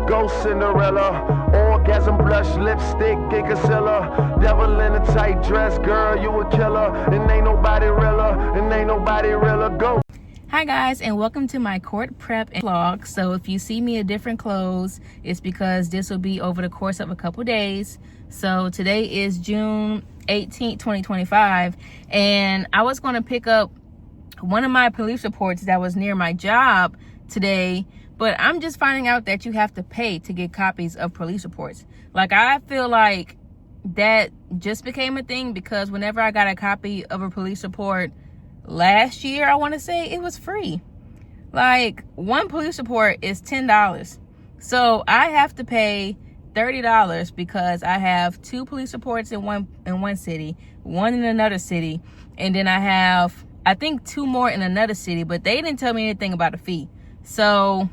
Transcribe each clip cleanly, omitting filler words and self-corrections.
Go Cinderella, orgasm blush, lipstick, and concealer. Devil in a tight dress, girl, you a killer. And ain't nobody realer, and ain't nobody realer. Go. Hi guys, and welcome to my court prep vlog. So if you see me in different clothes, it's because this will be over the course of a couple days. So today is June 18th, 2025, and I was going to pick up one of my police reports that was near my job today, but I'm just finding out that you have to pay to get copies of police reports. Like, I feel like that just became a thing because whenever I got a copy of a police report last year, I want to say, it was free. Like, one police report is $10. So I have to pay $30 because I have two police reports in one city, one in another city, and then I have, I think, two more in another city, but they didn't tell me anything about a fee. So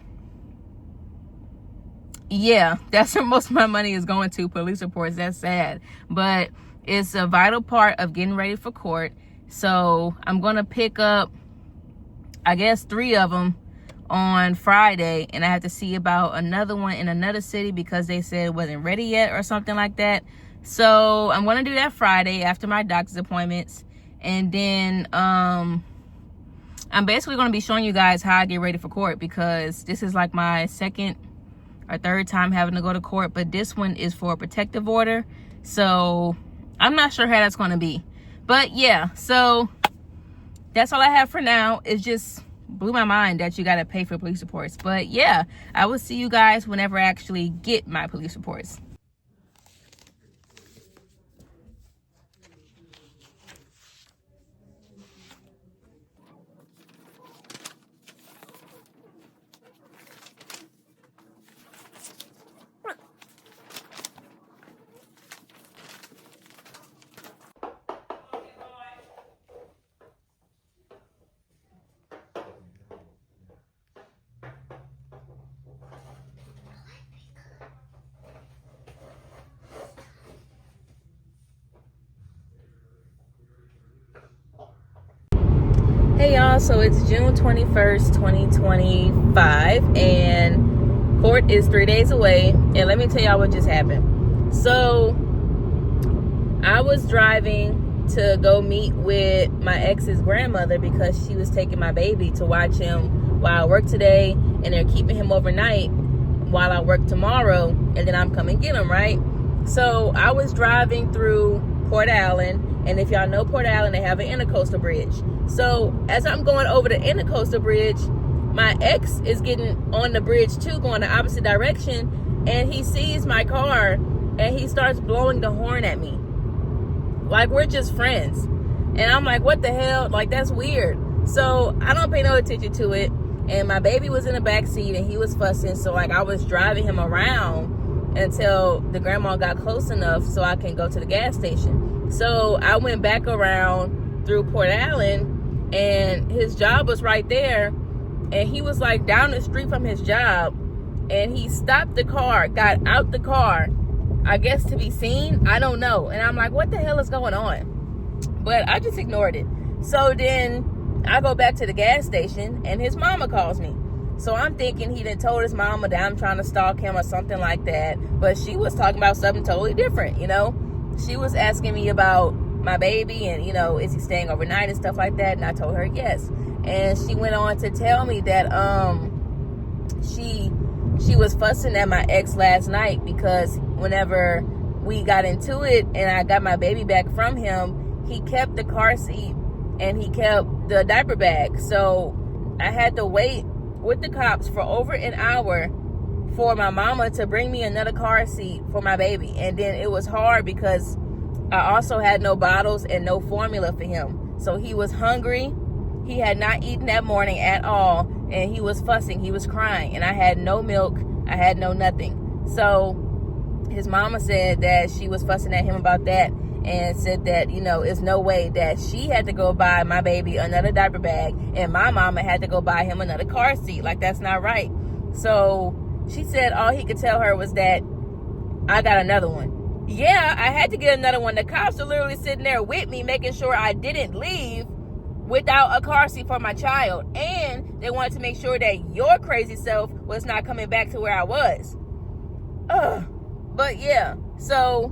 yeah, that's where most of my money is going to, police reports. That's sad, but it's a vital part of getting ready for court. So I'm going to pick up, I guess, 3 of them on Friday, and I have to see about another one in another city because they said it wasn't ready yet or something like that. So I'm going to do that Friday after my doctor's appointments. And then I'm basically going to be showing you guys how I get ready for court, because this is like my second or third time having to go to court, but this one is for a protective order. So I'm not sure how that's going to be. But yeah, so that's all I have for now. It just blew my mind that you got to pay for police reports. But yeah, I will see you guys whenever I actually get my police reports. Hey y'all, so it's June 21st, 2025, and court is 3 days away. And let me tell y'all what just happened. So I was driving to go meet with my ex's grandmother because she was taking my baby to watch him while I work today, and they're keeping him overnight while I work tomorrow, and then I'm coming get him, right? So I was driving through Port Allen, and if y'all know Port Allen, they have an intercoastal bridge. So as I'm going over the intercoastal bridge, my ex is getting on the bridge too, going the opposite direction, and he sees my car and he starts blowing the horn at me. Like, we're just friends. And I'm like, what the hell? Like, that's weird. So I don't pay no attention to it. And my baby was in the back seat and he was fussing. So like, I was driving him around until the grandma got close enough so I can go to the gas station. So I went back around through Port Allen, and his job was right there, and he was like down the street from his job, and he stopped the car, got out the car, I guess to be seen, I don't know. And I'm like, what the hell is going on? But I just ignored it. So then I go back to the gas station, and his mama calls me. So I'm thinking he done told his mama that I'm trying to stalk him or something like that, but she was talking about something totally different, you know. She was asking me about my baby and, you know, is he staying overnight and stuff like that, and I told her yes. And she went on to tell me that she was fussing at my ex last night because whenever we got into it and I got my baby back from him, he kept the car seat and he kept the diaper bag. So I had to wait with the cops for over an hour for my mama to bring me another car seat for my baby. And then it was hard because I also had no bottles and no formula for him. So he was hungry. He had not eaten that morning at all. And he was fussing. He was crying. And I had no milk. I had no nothing. So his mama said that she was fussing at him about that and said that, you know, it's no way that she had to go buy my baby another diaper bag and my mama had to go buy him another car seat. Like, that's not right. So she said all he could tell her was that I got another one. Yeah, I had to get another one. The cops are literally sitting there with me, making sure I didn't leave without a car seat for my child. And they wanted to make sure that your crazy self was not coming back to where I was. But yeah, so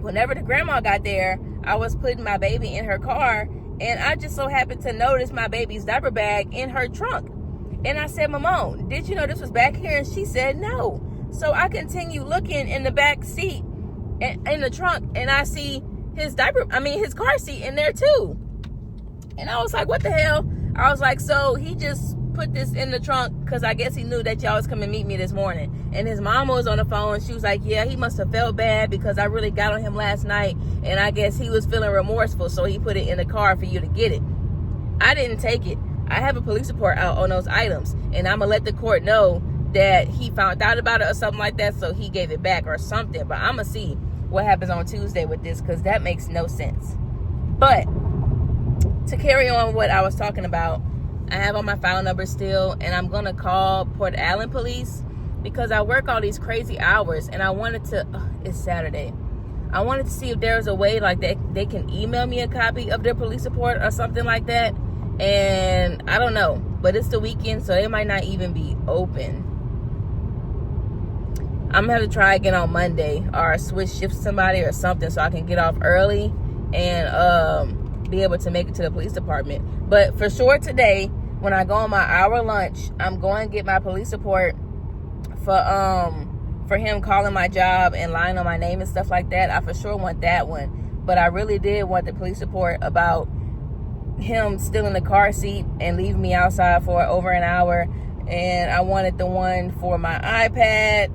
whenever the grandma got there, I was putting my baby in her car, and I just so happened to notice my baby's diaper bag in her trunk. And I said, Mamone, did you know this was back here? And she said no. So I continue looking in the back seat, in the trunk, and I see his car seat in there too. And I was like, what the hell? I was like, so he just put this in the trunk because I guess he knew that y'all was coming to meet me this morning. And his mama was on the phone, and she was like, yeah, he must have felt bad because I really got on him last night, and I guess he was feeling remorseful, so he put it in the car for you to get it. I didn't take it. I have a police report out on those items, and I'm gonna let the court know that he found out about it or something like that, so he gave it back or something. But I'm gonna see what happens on Tuesday with this, because that makes no sense. But to carry on what I was talking about, I have all my file numbers still, and I'm gonna call Port Allen police because I work all these crazy hours, and I wanted to, it's Saturday. I wanted to see if there was a way like they can email me a copy of their police report or something like that. And I don't know, but it's the weekend, so they might not even be open. I'm gonna have to try again on Monday, or switch shift somebody or something, so I can get off early and be able to make it to the police department. But for sure today, when I go on my hour lunch, I'm going to get my police report for him calling my job and lying on my name and stuff like that. I for sure want that one. But I really did want the police report about him still in the car seat and leaving me outside for over an hour. And I wanted the one for my iPad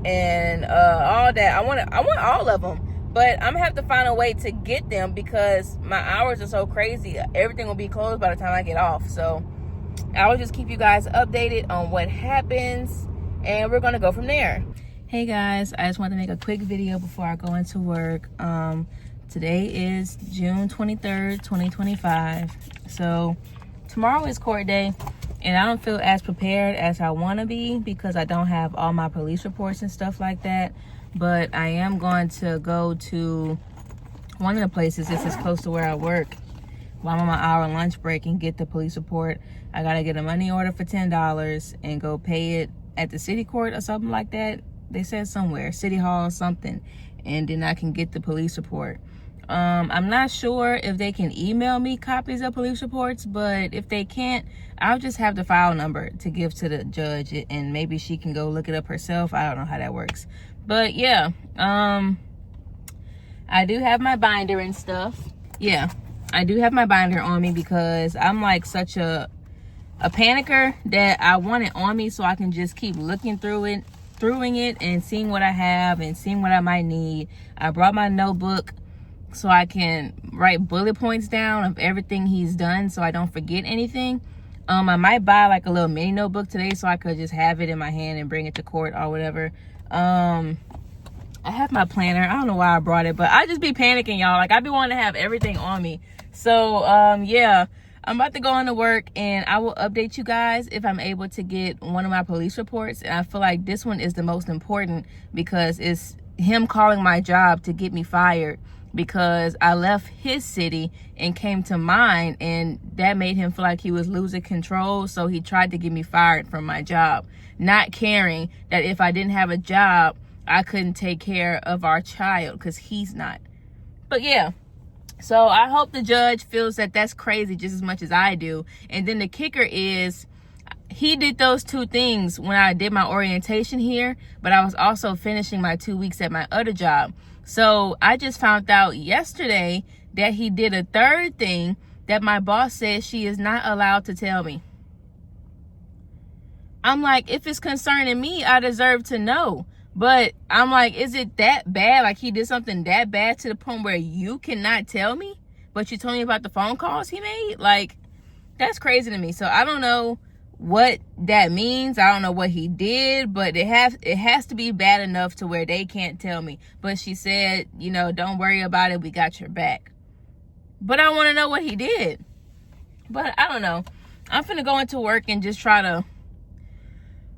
and all that. I want all of them. But I'm gonna have to find a way to get them because my hours are so crazy. Everything will be closed by the time I get off. So I will just keep you guys updated on what happens, and we're gonna go from there. Hey guys, I just wanted to make a quick video before I go into work. Today is June 23rd, 2025. So tomorrow is court day, and I don't feel as prepared as I want to be because I don't have all my police reports and stuff like that. But I am going to go to one of the places. This is close to where I work while I'm on my hour lunch break and get the police report. I got to get a money order for $10 and go pay it at the city court or something like that. They said somewhere, city hall or something. And then I can get the police report. I'm not sure if they can email me copies of police reports, but if they can't, I'll just have the file number to give to the judge, and maybe she can go look it up herself. I don't know how that works. But yeah, I do have my binder and stuff. Yeah, I do have my binder on me because I'm like such a panicker that I want it on me so I can just keep looking through it and seeing what I have and seeing what I might need. I brought my notebook so I can write bullet points down of everything he's done so I don't forget anything. I might buy like a little mini notebook today so I could just have it in my hand and bring it to court or whatever. I have my planner. I don't know why I brought it, but I just be panicking, y'all. Like, I be wanting to have everything on me. So, yeah, I'm about to go into work, and I will update you guys if I'm able to get one of my police reports. And I feel like this one is the most important because it's him calling my job to get me fired because I left his city and came to mine, and that made him feel like he was losing control. So he tried to get me fired from my job, not caring that if I didn't have a job, I couldn't take care of our child because he's not. But yeah, so I hope the judge feels that that's crazy just as much as I do. And then the kicker is he did those two things when I did my orientation here, but I was also finishing my 2 weeks at my other job. So I just found out yesterday that he did a third thing that my boss said she is not allowed to tell me. I'm like, if it's concerning me, I deserve to know. But I'm like, is it that bad? Like, he did something that bad to the point where you cannot tell me, but you told me about the phone calls he made? Like, that's crazy to me. So I don't know what that means. I don't know what he did, but it has to be bad enough to where they can't tell me. But she said, you know, don't worry about it, we got your back. But I want to know what he did. But I don't know. I'm finna go into work and just try to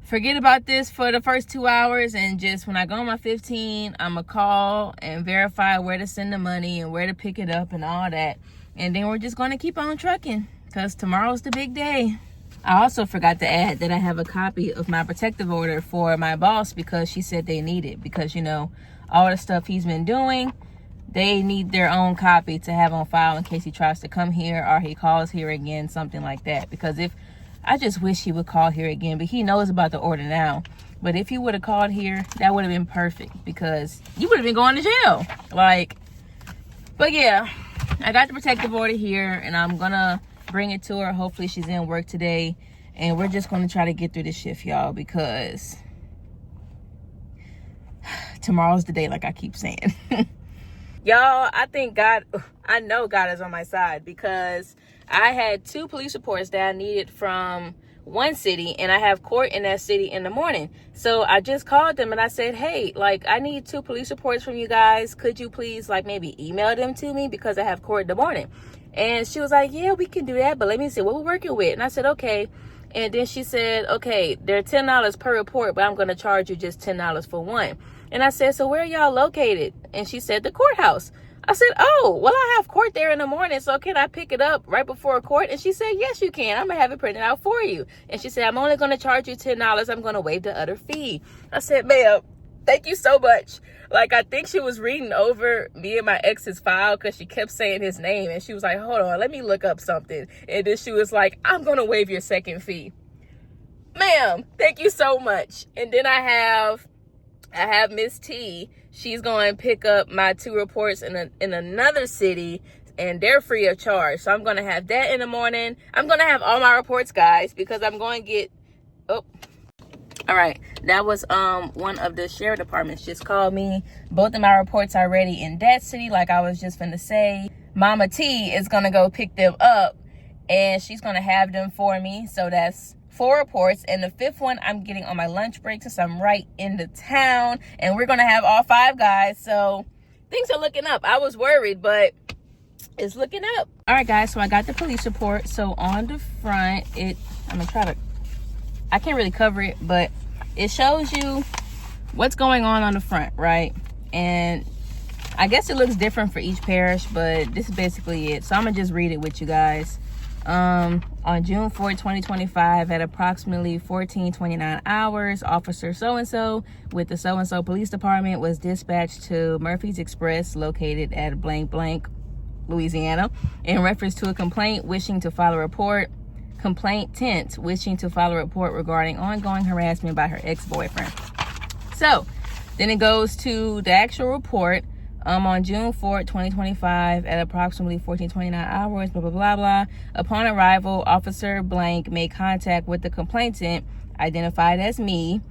forget about this for the first 2 hours, and just when I go on my 15, I'm gonna call and verify where to send the money and where to pick it up and all that. And then we're just gonna keep on trucking because tomorrow's the big day. I also forgot to add that I have a copy of my protective order for my boss because she said they need it. Because, you know, all the stuff he's been doing, they need their own copy to have on file in case he tries to come here or he calls here again, something like that. Because I just wish he would call here again, but he knows about the order now. But if he would have called here, that would have been perfect because you would have been going to jail. But yeah, I got the protective order here and I'm going to bring it to her. Hopefully she's in work today. And we're just going to try to get through this shift, y'all, because tomorrow's the day, like I keep saying. Y'all, I know God is on my side because I had 2 police reports that I needed from one city and I have court in that city in the morning. So I just called them and I said, hey, I need 2 police reports from you guys. Could you please maybe email them to me because I have court in the morning? And she was like, yeah, we can do that, but let me see what we're working with. And I said, okay. And then she said, okay, they're $10 per report, but I'm going to charge you just $10 for one. And I said, so where are y'all located? And she said, the courthouse. I said, oh, well, I have court there in the morning, so can I pick it up right before court? And she said, yes, you can. I'm going to have it printed out for you. And she said, I'm only going to charge you $10. I'm going to waive the other fee. I said, ma'am, thank you so much. I think she was reading over me and my ex's file because she kept saying his name. And she was like, hold on, let me look up something. And then she was like, I'm going to waive your second fee. Ma'am, thank you so much. And then I have Miss T. She's going to pick up my 2 reports in another city, and they're free of charge. So I'm going to have that in the morning. I'm going to have all my reports, guys, because I'm going to get... Oh, all right. That was one of the sheriff departments just called me. Both of my reports are ready in that city, like I was just finna say. Mama T is going to go pick them up, and she's going to have them for me. So that's 4 reports, and the 5th one I'm getting on my lunch break since I'm right in the town, and we're gonna have all 5 guys. So things are looking up. I was worried, but it's looking up. All right, guys, so I got the police report. So on the front, I can't really cover it, but it shows you what's going on the front, right? And I guess it looks different for each parish, but this is basically it. So I'm gonna just read it with you guys. On June 4, 2025, at approximately 14:29 hours, Officer so-and-so with the so-and-so police department was dispatched to Murphy's Express located at blank blank, Louisiana, in reference to a complaint wishing to file a report. Complainant wishing to file a report regarding ongoing harassment by her ex-boyfriend. So then it goes to the actual report. On June 4th, 2025, at approximately 14:29 hours, blah, blah, blah, blah. Upon arrival, Officer Blank made contact with the complainant, identified as me.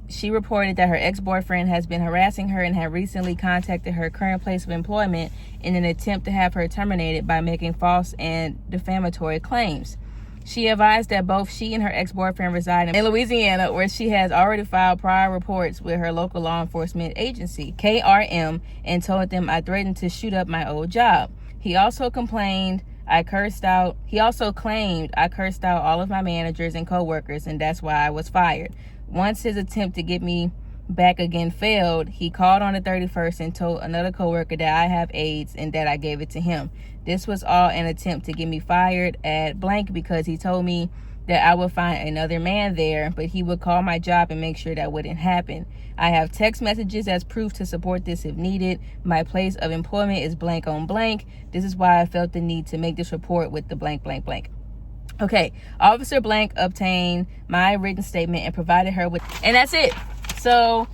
She reported that her ex-boyfriend has been harassing her and had recently contacted her current place of employment in an attempt to have her terminated by making false and defamatory claims. She advised that both she and her ex-boyfriend reside in Louisiana, where she has already filed prior reports with her local law enforcement agency, KRM, and told them I threatened to shoot up my old job. He also claimed I cursed out all of my managers and co-workers, and that's why I was fired. Once his attempt to get me back again failed, he called on the 31st and told another coworker that I have AIDS and that I gave it to him. This was all an attempt to get me fired at blank because he told me that I would find another man there, but he would call my job and make sure that wouldn't happen. I have text messages as proof to support this if needed. My place of employment is blank on blank. This is why I felt the need to make this report with the blank blank blank. Okay, Officer Blank obtained my written statement and provided her with, and that's it. So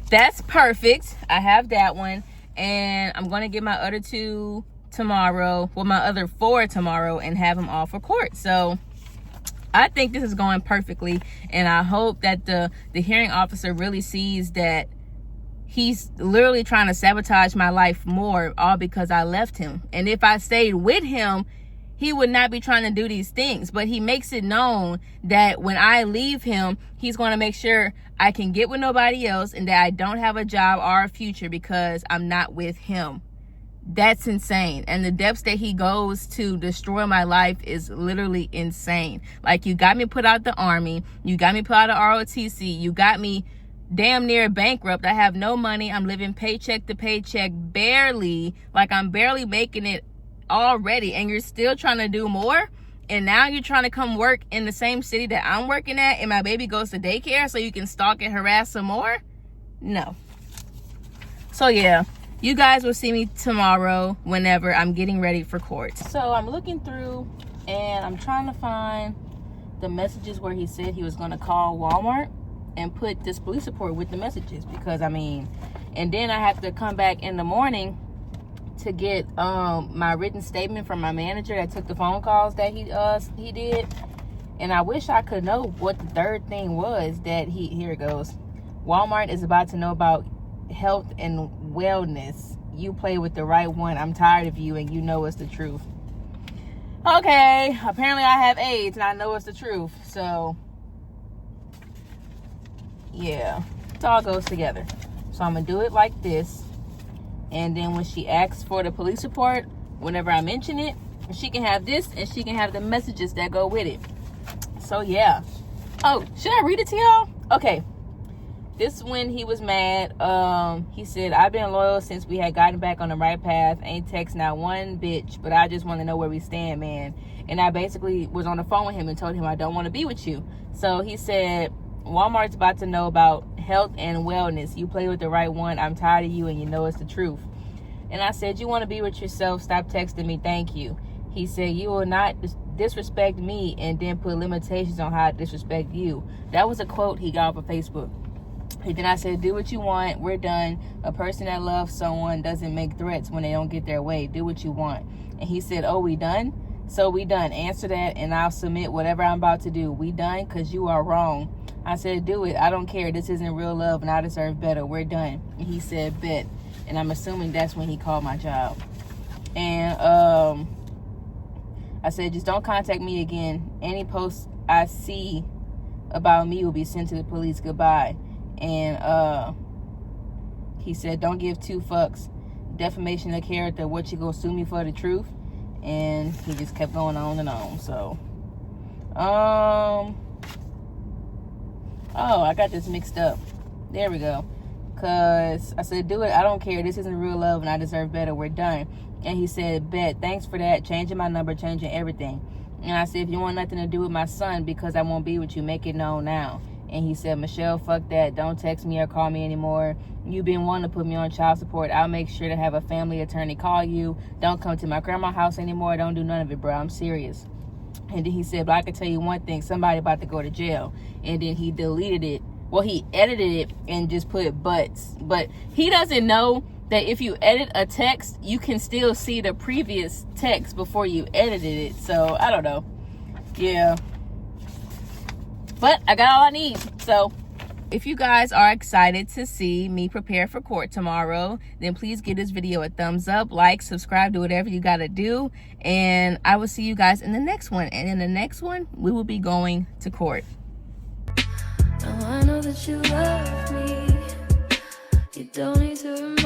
that's perfect. I have that one, and I'm going to get my other 2 tomorrow, well, my other 4 tomorrow, and have them all for court. So I think this is going perfectly, and I hope that the hearing officer really sees that he's literally trying to sabotage my life more, all because I left him. And if I stayed with him, he would not be trying to do these things, but he makes it known that when I leave him, he's going to make sure I can get with nobody else and that I don't have a job or a future because I'm not with him. That's insane. And the depths that he goes to destroy my life is literally insane. You got me put out the Army. You got me put out of ROTC. You got me damn near bankrupt. I have no money. I'm living paycheck to paycheck, barely. I'm barely making it already, and you're still trying to do more. and now you're trying to come work in the same city that I'm working at, and my baby goes to daycare so you can stalk and harass some more? No. So yeah, you guys will see me tomorrow whenever I'm getting ready for court. So I'm looking through and I'm trying to find the messages where he said he was going to call Walmart and put this police report with the messages, because I mean, and then I have to come back in the morning to get my written statement from my manager that took the phone calls that he did. And I wish I could know what the third thing was that here it goes. Walmart is about to know about health and wellness. You play with the right one. I'm tired of you, and you know it's the truth. Okay, apparently I have AIDS and I know it's the truth. So yeah, it all goes together. So I'm gonna do it like this, and then when she asks for the police report, whenever I mention it, she can have this and she can have the messages that go with it. So yeah. Oh, should I read it to y'all? Okay. This is when he was mad. He said, I've been loyal since we had gotten back on the right path. Ain't text not one bitch, but I just want to know where we stand, man. And I basically was on the phone with him and told him I don't want to be with you. So he said, Walmart's about to know about health and wellness. You play with the right one. I'm tired of you, and you know it's the truth. And I said, you want to be with yourself? Stop texting me. Thank you. He said, you will not disrespect me and then put limitations on how I disrespect you. That was a quote he got off of Facebook. And then I said, do what you want. We're done. A person that loves someone doesn't make threats when they don't get their way. Do what you want. And he said, oh, we done? So we done. Answer that and I'll submit whatever I'm about to do. We done? Because you are wrong. I said, do it. I don't care. This isn't real love and I deserve better. We're done. And he said, bet. And I'm assuming that's when he called my job. And I said, just don't contact me again. Any post I see about me will be sent to the police. Goodbye. And he said, don't give two fucks. Defamation of character. What, you gonna sue me for the truth? And he just kept going on and on. So oh, I got this mixed up. There we go. Cause I said, do it. I don't care. This isn't real love and I deserve better. We're done. And he said, bet. Thanks for that. Changing my number, changing everything. And I said, if you want nothing to do with my son because I won't be with you, make it known now. And he said, Michelle, fuck that. Don't text me or call me anymore. You've been wanting to put me on child support. I'll make sure to have a family attorney call you. Don't come to my grandma's house anymore. Don't do none of it, bro. I'm serious. And then he said, but I can tell you one thing. Somebody about to go to jail. And then he deleted it. Well, he edited it and just put butts. But he doesn't know that if you edit a text, you can still see the previous text before you edited it. So, I don't know. Yeah. But I got all I need. So if you guys are excited to see me prepare for court tomorrow, then please give this video a thumbs up, like, subscribe, do whatever you got to do. And I will see you guys in the next one. And in the next one, we will be going to court. Now I know that you love me. You don't need to remember.